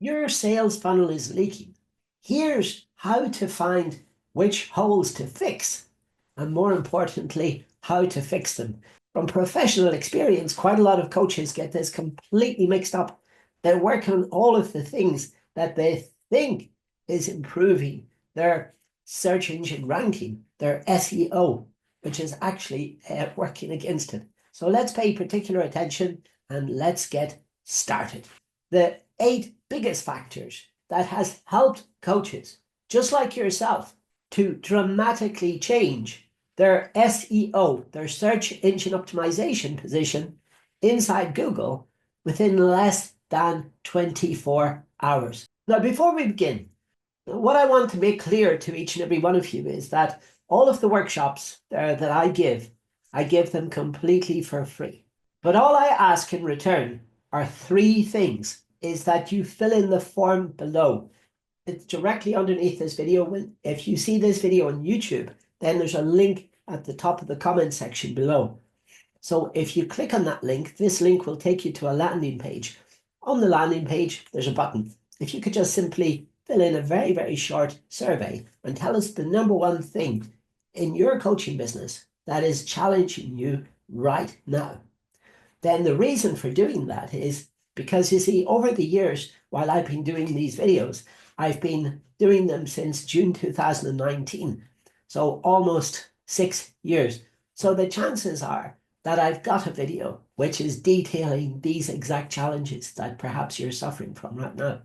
Your sales funnel is leaking. Here's how to find which holes to fix, and more importantly, how to fix them. From professional experience, quite a lot of coaches get this completely mixed up. They work on all of the things that they think is improving their search engine ranking, their SEO, which is actually working against it. So let's pay particular attention and let's get started. The 8 biggest factors that has helped coaches, just like yourself, to dramatically change their SEO, their search engine optimization position inside Google within less than 24 hours. Now, before we begin, what I want to make clear to each and every one of you is that all of the workshops that I give them completely for free. But all I ask in return are 3 things, is that you fill in the form below. It's directly underneath this video. If you see this video on YouTube, then there's a link at the top of the comment section below. So if you click on that link, this link will take you to a landing page. On the landing page, there's a button. If you could just simply fill in a very, very short survey and tell us the number one thing in your coaching business that is challenging you right now. Then the reason for doing that is because, you see, over the years, while I've been doing these videos, I've been doing them since June 2019. So almost 6 years. So the chances are that I've got a video which is detailing these exact challenges that perhaps you're suffering from right now.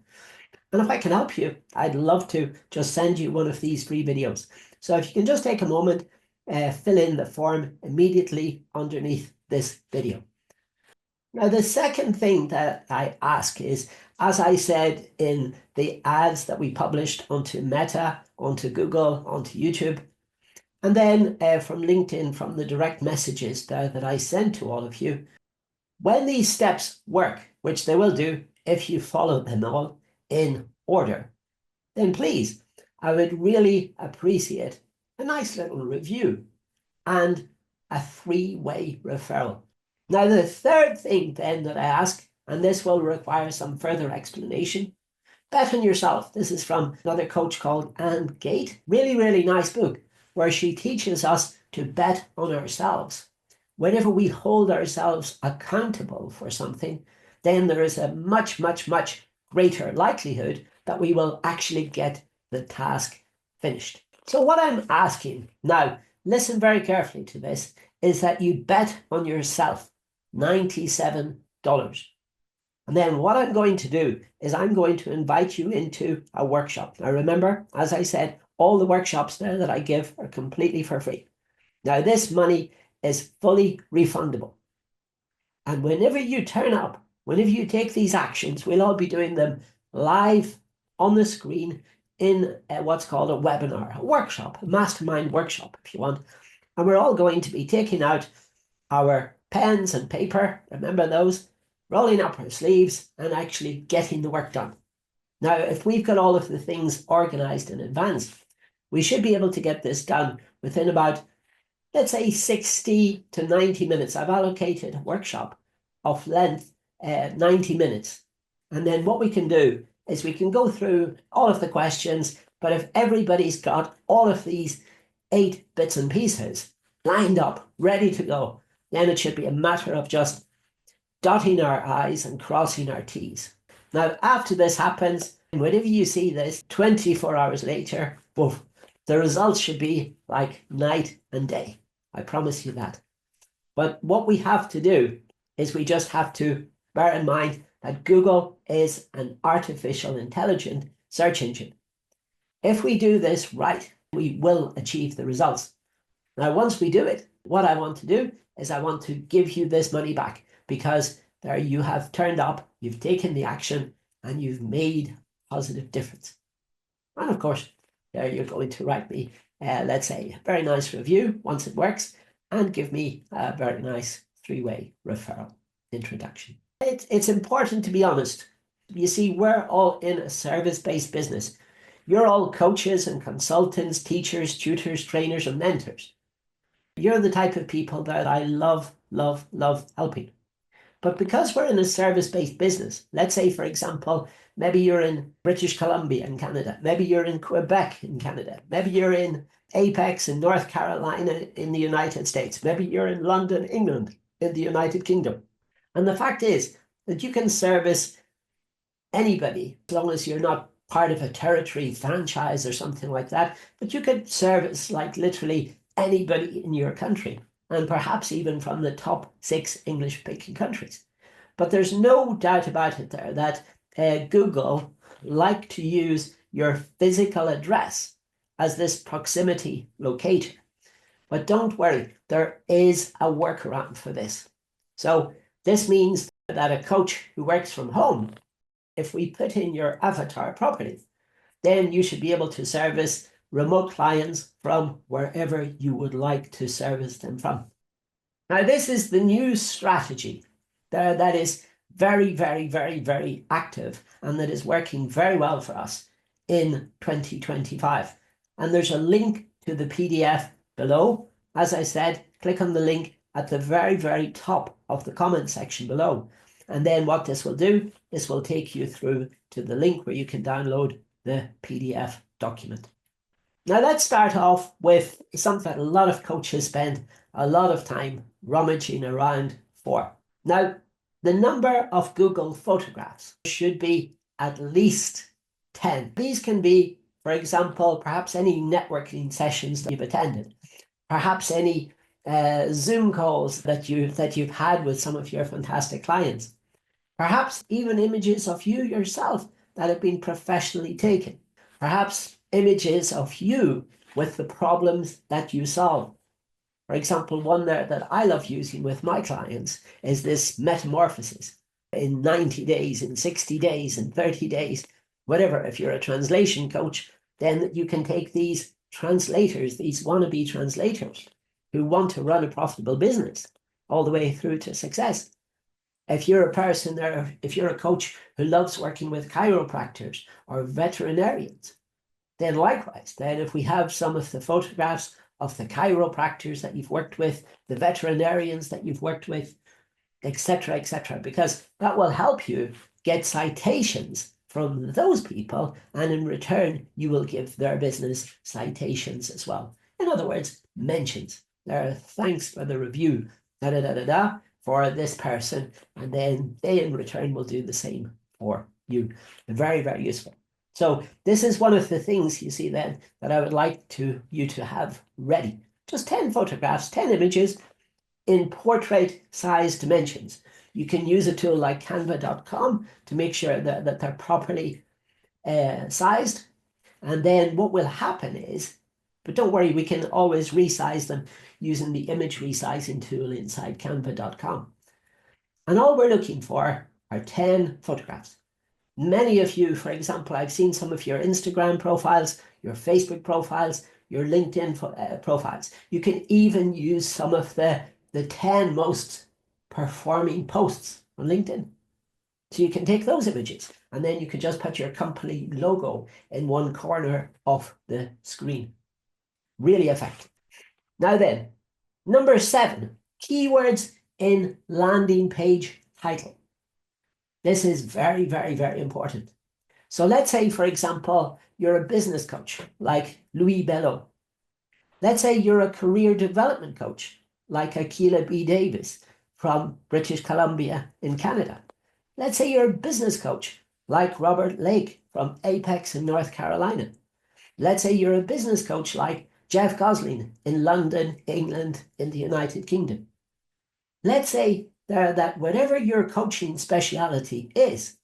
And if I can help you, I'd love to just send you one of these free videos. So if you can just take a moment, fill in the form immediately underneath this video. Now, the second thing that I ask is, as I said in the ads that we published onto Meta, onto Google, onto YouTube, and then from LinkedIn, from the direct messages that I send to all of you, when these steps work, which they will do if you follow them all in order, then please, I would really appreciate a nice little review and a 3-way referral. Now, the third thing then that I ask, and this will require some further explanation, bet on yourself. This is from another coach called Anne Gate. Really, really nice book where she teaches us to bet on ourselves. Whenever we hold ourselves accountable for something, then there is a much, much, much greater likelihood that we will actually get the task finished. So what I'm asking now, listen very carefully to this, is that you bet on yourself $97. And then what I'm going to do is I'm going to invite you into a workshop. Now remember, as I said, all the workshops there that I give are completely for free. Now this money is fully refundable. And whenever you turn up, whenever you take these actions, we'll all be doing them live on the screen in what's called a webinar, a workshop, a mastermind workshop, if you want. And we're all going to be taking out our pens and paper, remember those, rolling up our sleeves and actually getting the work done. Now, if we've got all of the things organized in advance, we should be able to get this done within about, let's say, 60 to 90 minutes. I've allocated a workshop of length 90 minutes. And then what we can do is we can go through all of the questions, but if everybody's got all of these 8 bits and pieces lined up, ready to go, then it should be a matter of just dotting our I's and crossing our T's. Now, after this happens, whenever you see this 24 hours later, woof, the results should be like night and day. I promise you that. But what we have to do is we just have to bear in mind that Google is an artificial intelligent search engine. If we do this right, we will achieve the results. Now, once we do it, what I want to do is I want to give you this money back, because there you have turned up, you've taken the action, and you've made a positive difference. And of course, there you're going to write me, let's say, a very nice review once it works, and give me a very nice 3-way referral introduction. It's important to be honest. You see, we're all in a service-based business. You're all coaches and consultants, teachers, tutors, trainers, and mentors. You're the type of people that I love, love, love helping. But because we're in a service-based business, let's say, for example, maybe you're in British Columbia in Canada, maybe you're in Quebec in Canada, maybe you're in Apex in North Carolina in the United States, maybe you're in London, England, in the United Kingdom. And the fact is that you can service anybody as long as you're not part of a territory franchise or something like that, but you could service like literally anybody in your country, and perhaps even from the top 6 English-speaking countries. But there's no doubt about it there that Google like to use your physical address as this proximity locator. But don't worry, there is a workaround for this. So this means that a coach who works from home, if we put in your avatar properly, then you should be able to service remote clients from wherever you would like to service them from. Now, this is the new strategy that is very, very, very, very active and that is working very well for us in 2025. And there's a link to the PDF below. As I said, click on the link at the very, very top of the comment section below. And then what this will do, this will take you through to the link where you can download the PDF document. Now let's start off with something that a lot of coaches spend a lot of time rummaging around for. Now, the number of Google photographs should be at least 10. These can be, for example, perhaps any networking sessions that you've attended, perhaps any Zoom calls that you've had with some of your fantastic clients, perhaps even images of you yourself that have been professionally taken, perhaps images of you with the problems that you solve. For example, one there that I love using with my clients is this metamorphosis in 90 days, in 60 days, in 30 days, whatever. If you're a translation coach, then you can take these translators, these wannabe translators who want to run a profitable business all the way through to success. If you're a person there, if you're a coach who loves working with chiropractors or veterinarians, then likewise, then if we have some of the photographs of the chiropractors that you've worked with, the veterinarians that you've worked with, etc., because that will help you get citations from those people, and in return, you will give their business citations as well. In other words, mentions. There are thanks for the review, for this person, and then they in return will do the same for you. Very, very useful. So this is one of the things you see then that I would like you to have ready. Just 10 photographs, 10 images in portrait size dimensions. You can use a tool like canva.com to make sure that they're properly sized. And then what will happen is, but don't worry, we can always resize them using the image resizing tool inside canva.com. And all we're looking for are 10 photographs. Many of you, for example, I've seen some of your Instagram profiles, your Facebook profiles, your LinkedIn profiles. You can even use some of the 10 most performing posts on LinkedIn. So you can take those images and then you can just put your company logo in one corner of the screen. Really effective. Now then, number 7, keywords in landing page title. This is very, very, very important. So let's say, for example, you're a business coach like Louis Bello. Let's say you're a career development coach like Akila B. Davis from British Columbia in Canada. Let's say you're a business coach like Robert Lake from Apex in North Carolina. Let's say you're a business coach like Jeff Gosling in London, England, in the United Kingdom. Let's say that whatever your coaching speciality is,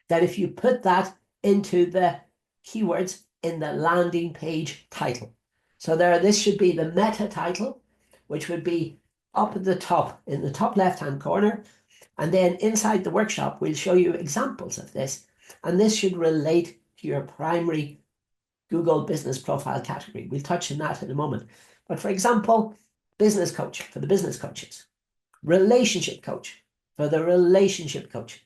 that if you put that into the keywords in the landing page title. So this should be the meta title, which would be up at the top, in the top left-hand corner. And then inside the workshop, we'll show you examples of this. And this should relate to your primary Google business profile category. We'll touch on that in a moment. But for example, business coach for the business coaches, relationship coach for the relationship coach,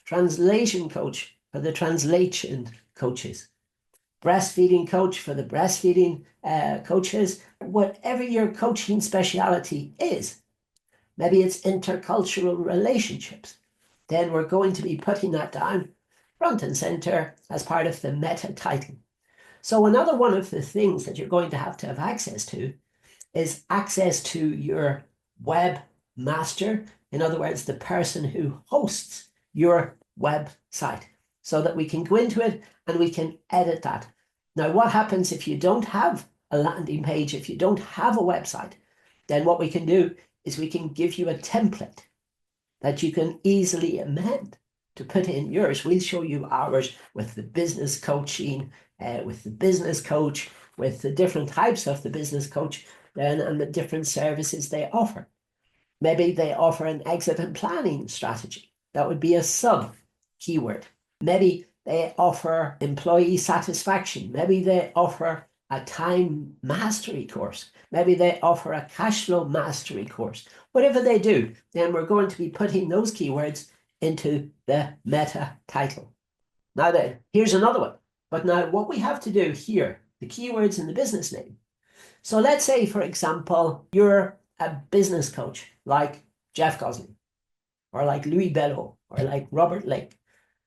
translation coach for the translation coaches, breastfeeding coach for the breastfeeding coaches. Whatever your coaching speciality is, Maybe it's intercultural relationships. Then we're going to be putting that down front and center as part of the meta title. So another one of the things that you're going to have access to is access to your webmaster. In other words, the person who hosts your website, so that we can go into it and we can edit that. Now, what happens if you don't have a landing page, if you don't have a website? Then what we can do is we can give you a template that you can easily amend to put in yours. We'll show you ours with the business coaching, with the business coach, with the different types of the business coach, and the different services they offer. Maybe they offer an exit and planning strategy. That would be a sub keyword. Maybe they offer employee satisfaction. Maybe they offer a time mastery course. Maybe they offer a cash flow mastery course. Whatever they do, then we're going to be putting those keywords into the meta title. Now then, here's another one. But now what we have to do here, the keywords in the business name. So let's say, for example, you're a business coach like Jeff Gosling, or like Louis Bello, or like Robert Lake.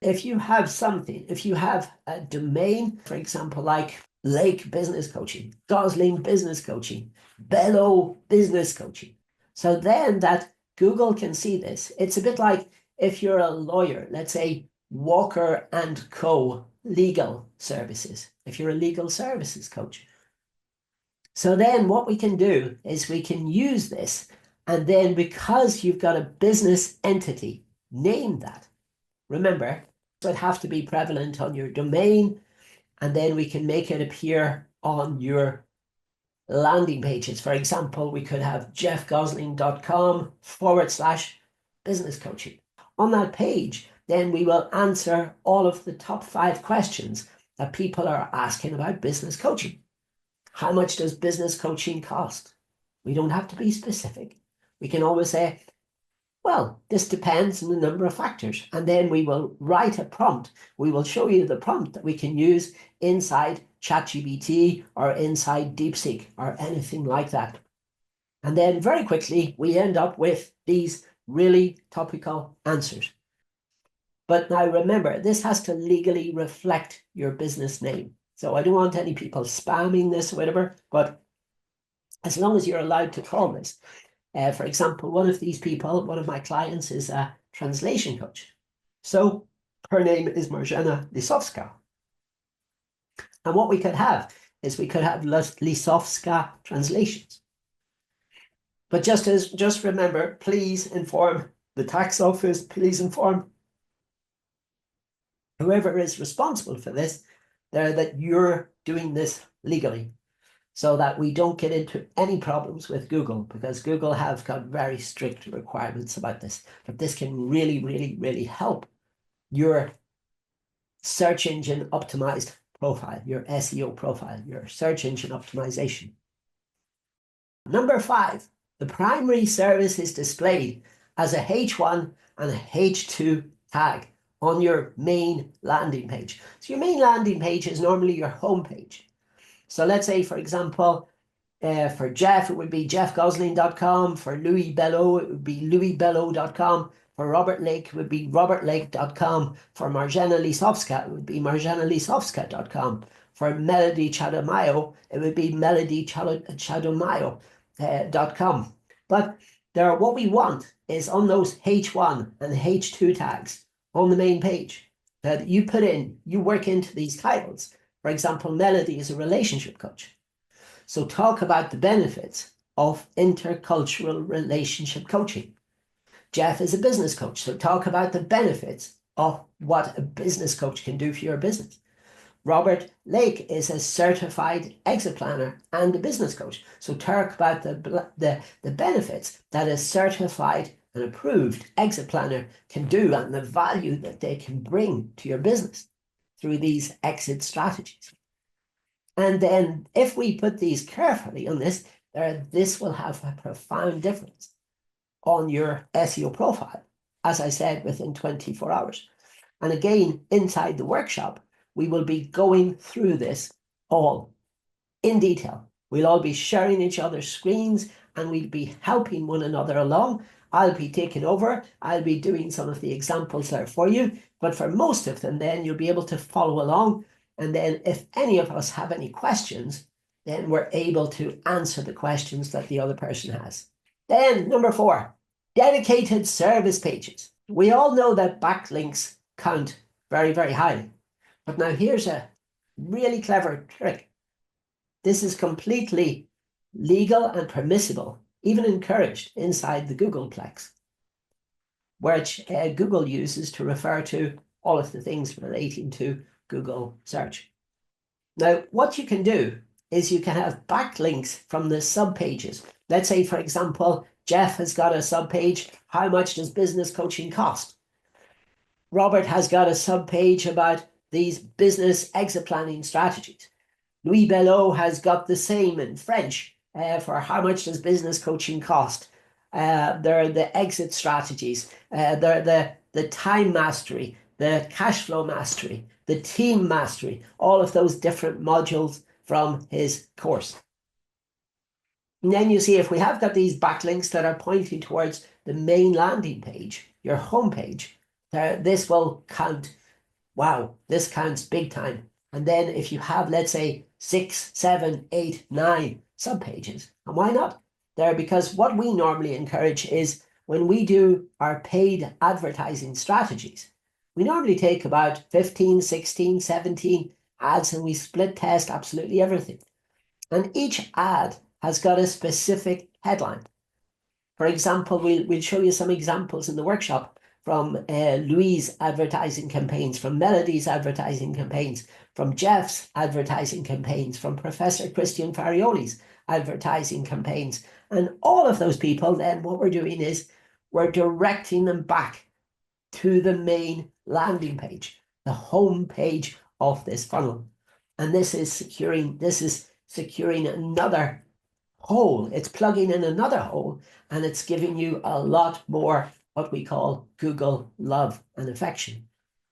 If you have something, if you have a domain, for example, like Lake Business Coaching, Gosling Business Coaching, Bello Business Coaching, so then that Google can see this. It's a bit like if you're a lawyer, let's say Walker and Co. Legal Services, if you're a legal services coach. So then what we can do is we can use this, and then because you've got a business entity, name that. Remember, it would have to be prevalent on your domain, and then we can make it appear on your landing pages. For example, we could have jeffgosling.com/business coaching. On that page, then we will answer all of the top 5 questions that people are asking about business coaching. How much does business coaching cost? We don't have to be specific. We can always say, well, this depends on a number of factors. And then we will write a prompt. We will show you the prompt that we can use inside ChatGPT or inside DeepSeek or anything like that. And then very quickly, we end up with these really topical answers. But now remember, this has to legally reflect your business name. So I don't want any people spamming this or whatever, but as long as you're allowed to call this. For example, one of these people, one of my clients, is a translation coach. So her name is Marjana Lisowska. And what we could have is we could have Lisowska translations. But just remember, please inform the tax office, please inform whoever is responsible for this, that you're doing this legally, so that we don't get into any problems with Google, because Google have got very strict requirements about this. But this can really, really, really help your search engine optimized profile, your SEO profile, your search engine optimization. Number 5, the primary service is displayed as a H1 and a H2 tag on your main landing page. So your main landing page is normally your home page. So let's say, for example, for Jeff, it would be jeffgosling.com. For Louis Bello, it would be louisbello.com. For Robert Lake, it would be robertlake.com. For Marjana Lisowska, it would be marjanalisowska.com. For Melody Chadomayo, it would be melodychadomayo.com. But what we want is on those H1 and H2 tags on the main page that you put in, you work into these titles. For example, Melody is a relationship coach. So talk about the benefits of intercultural relationship coaching. Jeff is a business coach. So talk about the benefits of what a business coach can do for your business. Robert Lake is a certified exit planner and a business coach. So talk about the benefits that a certified and approved exit planner can do and the value that they can bring to your business through these exit strategies. And then if we put these carefully on this, this will have a profound difference on your SEO profile, as I said, within 24 hours. And again, inside the workshop, we will be going through this all in detail. We'll all be sharing each other's screens and we'll be helping one another along. I'll be taking over. I'll be doing some of the examples there for you. But for most of them, then you'll be able to follow along. And then if any of us have any questions, then we're able to answer the questions that the other person has. Then number 4, dedicated service pages. We all know that backlinks count very, very highly. But now here's a really clever trick. This is completely legal and permissible, even encouraged inside the Googleplex, which Google uses to refer to all of the things relating to Google search. Now, what you can do is you can have backlinks from the subpages. Let's say, for example, Jeff has got a subpage, how much does business coaching cost? Robert has got a subpage about these business exit planning strategies. Louis Belleau has got the same in French for how much does business coaching cost? There are the exit strategies, there are the time mastery, the cash flow mastery, the team mastery, all of those different modules from his course. And then you see if we have got these backlinks that are pointing towards the main landing page, your home page, this will count. Wow, this counts big time. And then if you have, let's say, 6, 7, 8, 9 subpages, and why not? Because what we normally encourage is when we do our paid advertising strategies, we normally take about 15, 16, 17 ads and we split test absolutely everything. And each ad has got a specific headline. For example, we'll show you some examples in the workshop from Louis' advertising campaigns, from Melody's advertising campaigns, from Jeff's advertising campaigns, from Professor Christian Farioli's advertising campaigns. And all of those people, then what we're doing is we're directing them back to the main landing page, the home page of this funnel. And this is securing another hole. It's plugging in another hole, and it's giving you a lot more what we call Google love and affection.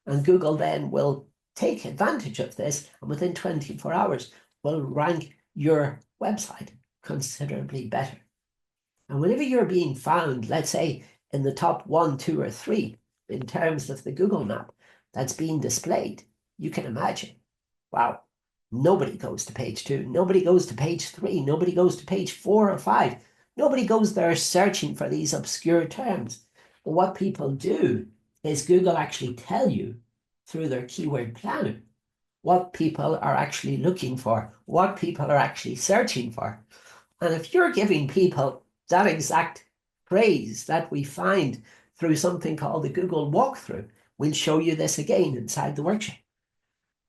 And Google then will take advantage of this, and within 24 hours will rank your website considerably better. And whenever you're being found, let's say in the top 1, 2, or 3 in terms of the Google map that's being displayed, you can imagine, wow, nobody goes to page 2, nobody goes to page 3, nobody goes to page 4 or 5. Nobody goes there searching for these obscure terms. But what people do is Google actually tell you through their keyword planner what people are actually looking for, what people are actually searching for. And if you're giving people that exact phrase that we find through something called the Google walkthrough, we'll show you this again inside the workshop.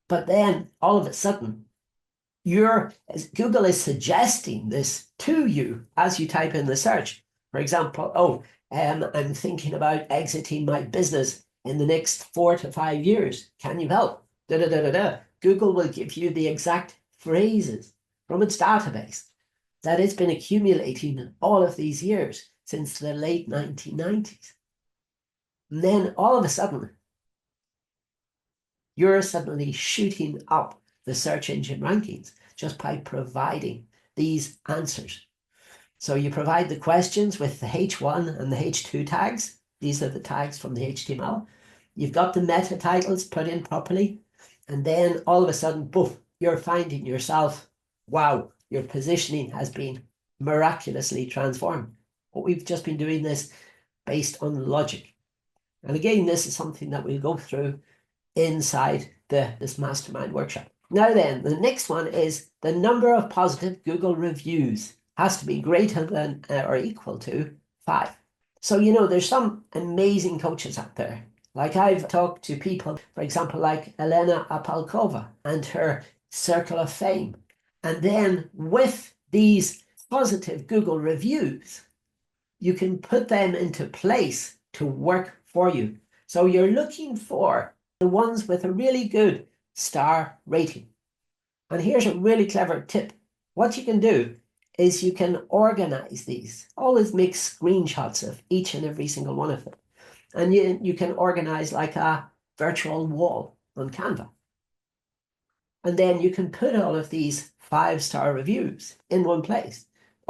But then all of a sudden, Google is suggesting this to you as you type in the search. For example, I'm thinking about exiting my business in the next 4 to 5 years. Can you help? Google will give you the exact phrases from its database that it's been accumulating all of these years since the late 1990s. And then all of a sudden, you're suddenly shooting up the search engine rankings just by providing these answers. So you provide the questions with the H1 and the H2 tags. These are the tags from the HTML. You've got the meta titles put in properly. And then all of a sudden, poof, you're finding yourself, wow, your positioning has been miraculously transformed. But we've just been doing this based on logic. And again, this is something that we'll go through inside this mastermind workshop. Now then, the next one is the number of positive Google reviews has to be greater than or equal to 5. So, there's some amazing coaches out there. Like I've talked to people, for example, like Elena Apalkova and her Circle of Fame. And then with these positive Google reviews, you can put them into place to work for you. So you're looking for the ones with a really good star rating. And here's a really clever tip. What you can do is you can organize these. Always make screenshots of each and every single one of them. And you can organize like a virtual wall on Canva. And then you can put all of these 5-star reviews in one place.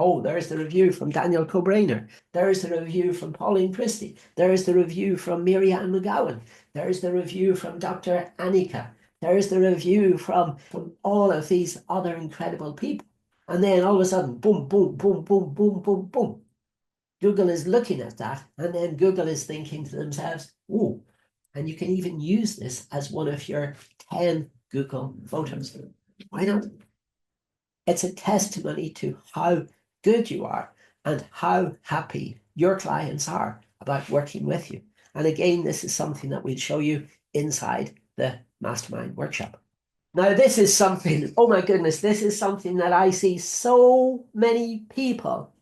Oh, there's the review from Daniel Cobrainer. There's the review from Pauline Christie. There's the review from Mary-Ann McGowan. There's the review from Dr. Annika. There's the review from all of these other incredible people. And then all of a sudden, boom, boom, boom, boom, boom, boom, boom. Google is looking at that, and then Google is thinking to themselves, oh, and you can even use this as one of your 10 Google photos. Why not? It's a testimony to how good you are and how happy your clients are about working with you. And again, this is something that we'll show you inside the mastermind workshop. Now, this is something, oh my goodness, this is something that I see so many people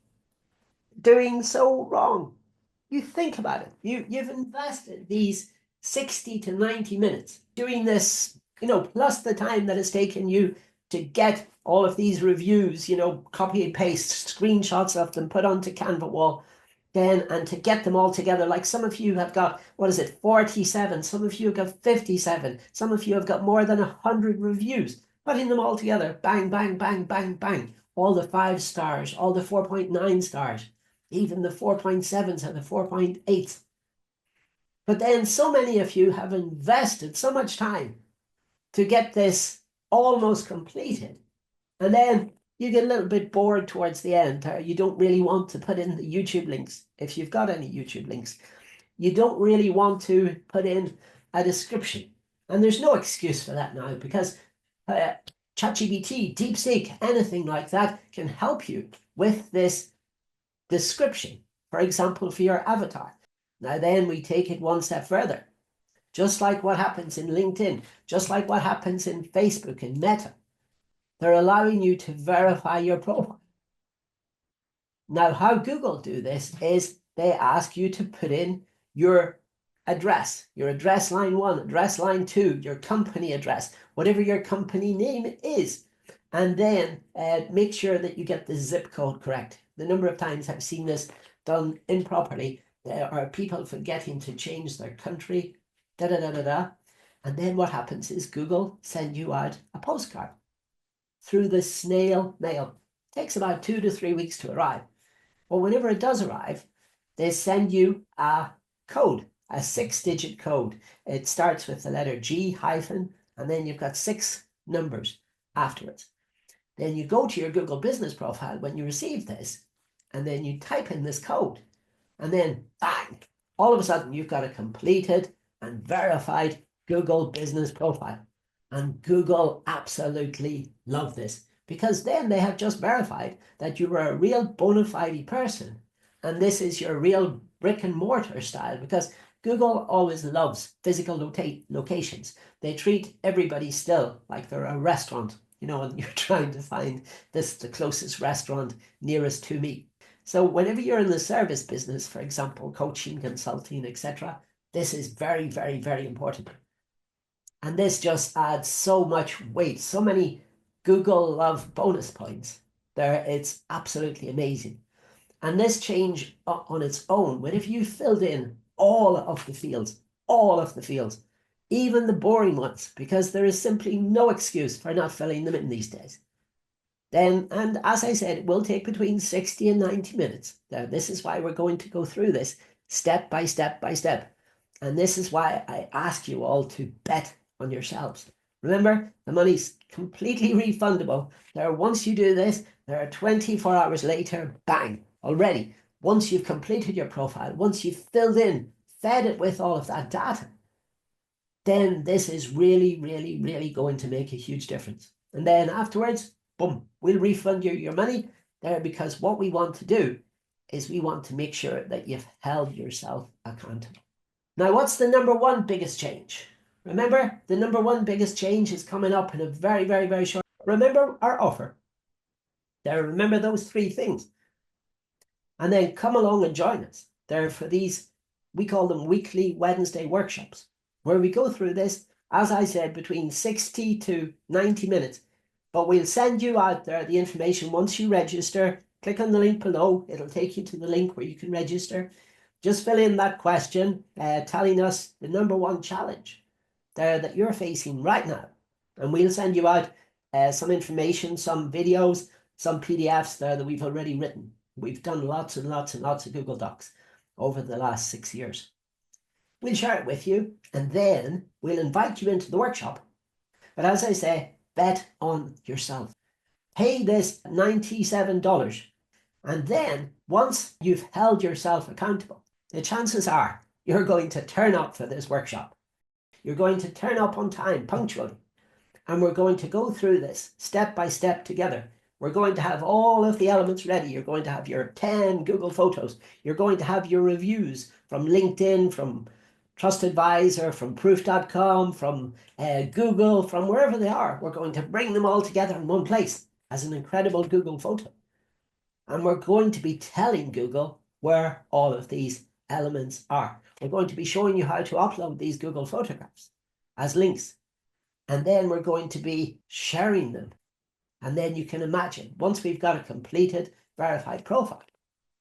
doing so wrong. You think about it. You've invested these 60 to 90 minutes doing this, plus the time that it's taken you to get all of these reviews, copy and paste screenshots of them, put onto Canva wall, then, and to get them all together. Like some of you have got, 47, some of you have got 57, some of you have got more than 100 reviews, putting them all together, bang, bang, bang, bang, bang, all the 5 stars, all the 4.9 stars, even the 4.7s and the 4.8s. But then so many of you have invested so much time to get this almost completed. And then you get a little bit bored towards the end, or you don't really want to put in the YouTube links. If you've got any YouTube links, you don't really want to put in a description. And there's no excuse for that now, because ChatGPT, DeepSeek, anything like that can help you with this description, for example, for your avatar. Now then we take it one step further. Just like what happens in LinkedIn, just like what happens in Facebook and Meta, they're allowing you to verify your profile. Now, how Google do this is they ask you to put in your address line 1, address line 2, your company address, whatever your company name is. And then make sure that you get the zip code correct. The number of times I've seen this done improperly, there are people forgetting to change their country, and then what happens is Google send you out a postcard through the snail mail. It takes about 2 to 3 weeks to arrive. Well, whenever it does arrive, they send you a code, a 6-digit code. It starts with the letter G hyphen, and then you've got 6 numbers afterwards. Then you go to your Google business profile when you receive this, and then you type in this code, and then bang, all of a sudden you've got a completed and verified Google business profile. And Google absolutely love this, because then they have just verified that you are a real bona fide person, and this is your real brick and mortar style, because Google always loves physical locations. They treat everybody still like they're a restaurant, and you're trying to find the closest restaurant nearest to me. So whenever you're in the service business, for example, coaching, consulting, etc., this is very, very, very important. And this just adds so much weight, so many Google love bonus points there. It's absolutely amazing. And this change on its own, whenever you filled in all of the fields, even the boring ones, because there is simply no excuse for not filling them in these days. Then, and as I said, it will take between 60 and 90 minutes. Now, this is why we're going to go through this step by step by step. And this is why I ask you all to bet on yourselves. Remember, the money's completely refundable. Once you do this, there are 24 hours later, bang, already. Once you've completed your profile, once you've filled in, fed it with all of that data, then this is really, really, really going to make a huge difference. And then afterwards, boom, we'll refund you your money there, because what we want to do is we want to make sure that you've held yourself accountable. Now, what's the number one biggest change? Remember, the number one biggest change is coming up in a very, very, very short. Remember our offer. There, remember those 3 things. And then come along and join us there for these, we call them weekly Wednesday workshops, where we go through this, as I said, between 60 to 90 minutes. But we'll send you out there the information once you register. Click on the link below. It'll take you to the link where you can register. Just fill in that question, telling us the number one challenge there that you're facing right now. And we'll send you out some information, some videos, some PDFs there that we've already written. We've done lots and lots and lots of Google Docs over the last 6 years. We'll share it with you, and then we'll invite you into the workshop. But as I say, bet on yourself. Pay this $97. And then once you've held yourself accountable, the chances are you're going to turn up for this workshop. You're going to turn up on time, punctually. And we're going to go through this step by step together. We're going to have all of the elements ready. You're going to have your 10 Google photos. You're going to have your reviews from LinkedIn, from TrustAdvisor, from Proof.com, from Google, from wherever they are. We're going to bring them all together in one place as an incredible Google photo. And we're going to be telling Google where all of these elements are. We're going to be showing you how to upload these Google photographs as links. And then we're going to be sharing them. And then you can imagine, once we've got a completed, verified profile,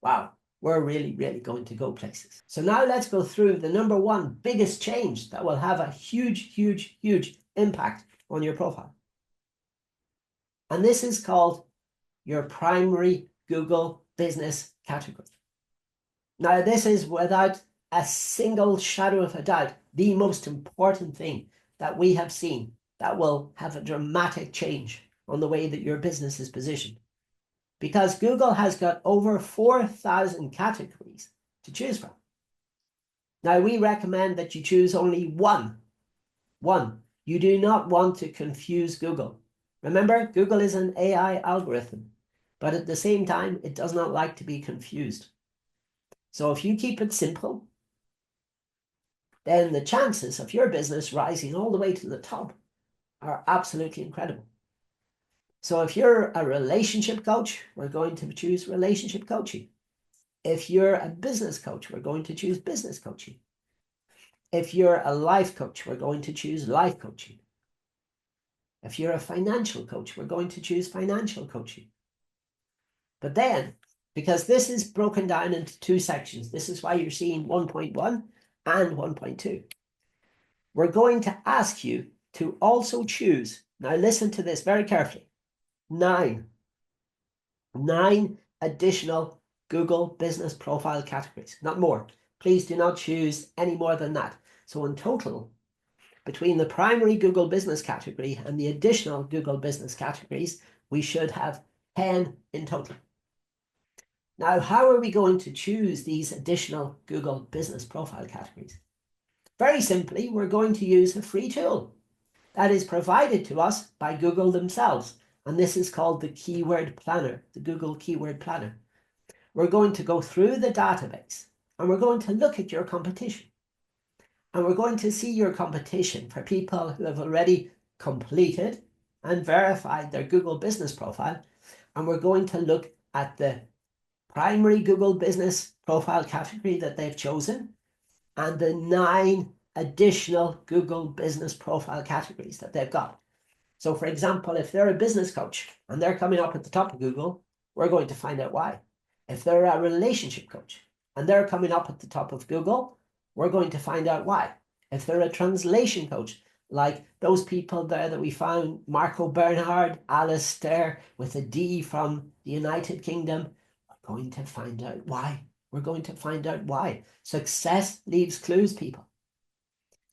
wow, we're really, really going to go places. So now let's go through the number one biggest change that will have a huge, huge, huge impact on your profile. And this is called your primary Google business category. Now, this is without a single shadow of a doubt the most important thing that we have seen that will have a dramatic change on the way that your business is positioned. Because Google has got over 4,000 categories to choose from. Now, we recommend that you choose only one. One. You do not want to confuse Google. Remember, Google is an AI algorithm, but at the same time, it does not like to be confused. So if you keep it simple, then the chances of your business rising all the way to the top are absolutely incredible. So if you're a relationship coach, we're going to choose relationship coaching. If you're a business coach, we're going to choose business coaching. If you're a life coach, we're going to choose life coaching. If you're a financial coach, we're going to choose financial coaching. But then, because this is broken down into two sections, this is why you're seeing 1.1 and 1.2. We're going to ask you to also choose, now listen to this very carefully, 9 additional Google business profile categories, not more. Please do not choose any more than that. So in total, between the primary Google business category and the additional Google business categories, we should have 10 in total. Now, how are we going to choose these additional Google business profile categories? Very simply, we're going to use a free tool that is provided to us by Google themselves. And this is called the Keyword Planner, the Google Keyword Planner. We're going to go through the database and we're going to look at your competition. And we're going to see your competition for people who have already completed and verified their Google business profile. And we're going to look at the primary Google business profile category that they've chosen and the 9 additional Google business profile categories that they've got. So for example, if they're a business coach and they're coming up at the top of Google, we're going to find out why. If they're a relationship coach and they're coming up at the top of Google, we're going to find out why. If they're a translation coach, like those people there that we found, Marco Bernhard, Alistair with a D from the United Kingdom, we're going to find out why. We're going to find out why. Success leaves clues, people.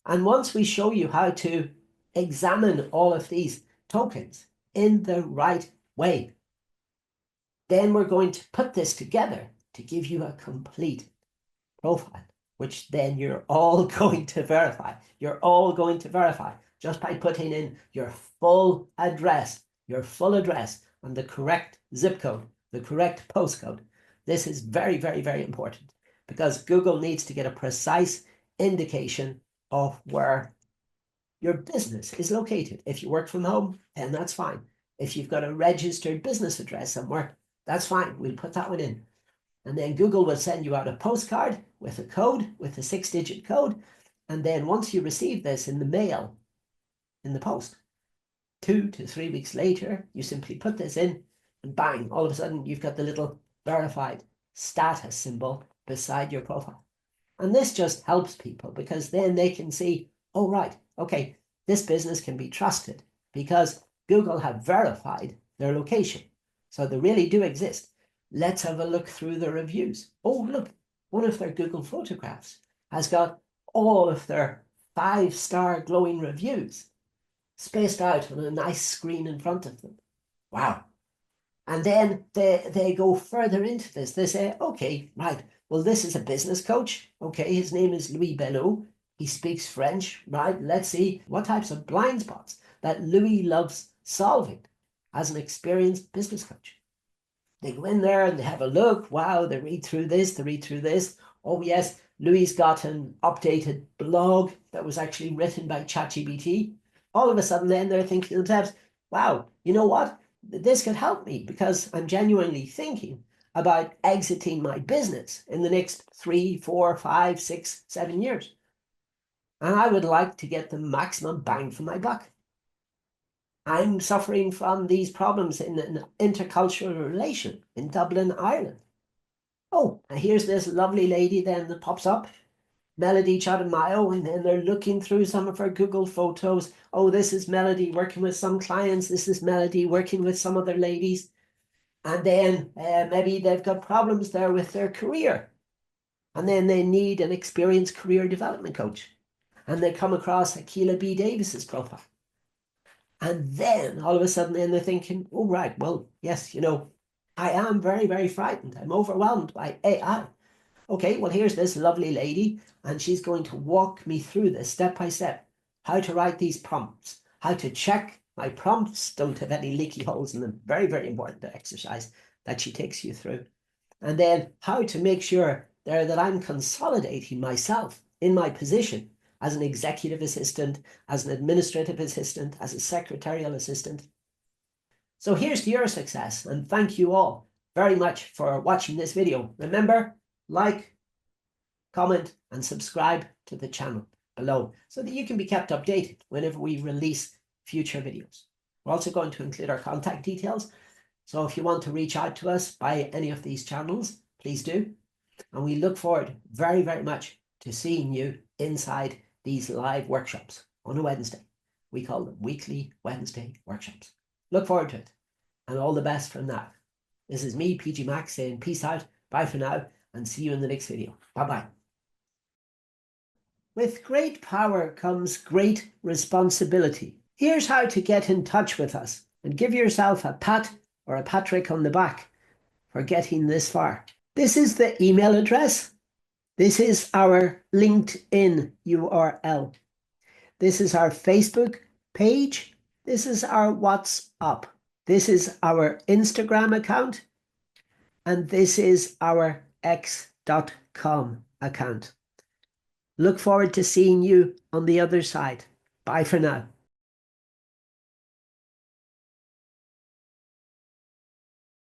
And once we show you how to examine all of these tokens in the right way, then we're going to put this together to give you a complete profile, which then you're all going to verify. You're all going to verify just by putting in your full address and the correct zip code, the correct postcode. This is very, very, very important because Google needs to get a precise indication of where your business is located. If you work from home, then that's fine. If you've got a registered business address somewhere, that's fine. We'll put that one in. And then Google will send you out a postcard with a code, with a 6-digit code. And then once you receive this in the mail, in the post, 2 to 3 weeks later, you simply put this in and bang, all of a sudden you've got the little verified status symbol beside your profile. And this just helps people because then they can see, oh, right, okay, this business can be trusted because Google have verified their location. So they really do exist. Let's have a look through the reviews. Oh, look, one of their Google photographs has got all of their 5-star glowing reviews spaced out on a nice screen in front of them. Wow. And then they go further into this. They say, okay, right, well, this is a business coach. Okay, his name is Louis Belleau. He speaks French, right? Let's see what types of blind spots that Louis loves solving as an experienced business coach. They go in there and they have a look. Wow, they read through this, they read through this. Oh, yes, Louis got an updated blog that was actually written by ChatGPT. All of a sudden, then they're thinking to themselves, wow, you know what? This could help me because I'm genuinely thinking about exiting my business in the next 3, 4, 5, 6, 7 years. And I would like to get the maximum bang for my buck. I'm suffering from these problems in an intercultural relation in Dublin, Ireland. Oh, and here's this lovely lady then that pops up, Melody Chadamayo, and then they're looking through some of her Google photos. Oh, this is Melody working with some clients. This is Melody working with some other ladies. And then maybe they've got problems there with their career. And then they need an experienced career development coach. And they come across Akila B. Davis's profile. And then all of a sudden, then they're thinking, oh, right, well, yes, you know, I am very, very frightened. I'm overwhelmed by AI. Okay, well, here's this lovely lady, and she's going to walk me through this step by step, how to write these prompts, how to check my prompts don't have any leaky holes in them. Very, very important exercise that she takes you through. And then how to make sure there that I'm consolidating myself in my position as an executive assistant, as an administrative assistant, as a secretarial assistant. So here's to your success, and thank you all very much for watching this video. Remember, like, comment, and subscribe to the channel below so that you can be kept updated whenever we release future videos. We're also going to include our contact details. So if you want to reach out to us by any of these channels, please do. And we look forward very, very much to seeing you inside these live workshops on a Wednesday. We call them weekly Wednesday workshops. Look forward to it, and all the best from now. This is me, PG Max, saying peace out, bye for now, and see you in the next video. Bye-bye. With great power comes great responsibility. Here's how to get in touch with us and give yourself a pat or a Patrick on the back for getting this far. This is the email address. This is our LinkedIn URL. This is our Facebook page. This is our WhatsApp. This is our Instagram account. And this is our x.com account. Look forward to seeing you on the other side. Bye for now.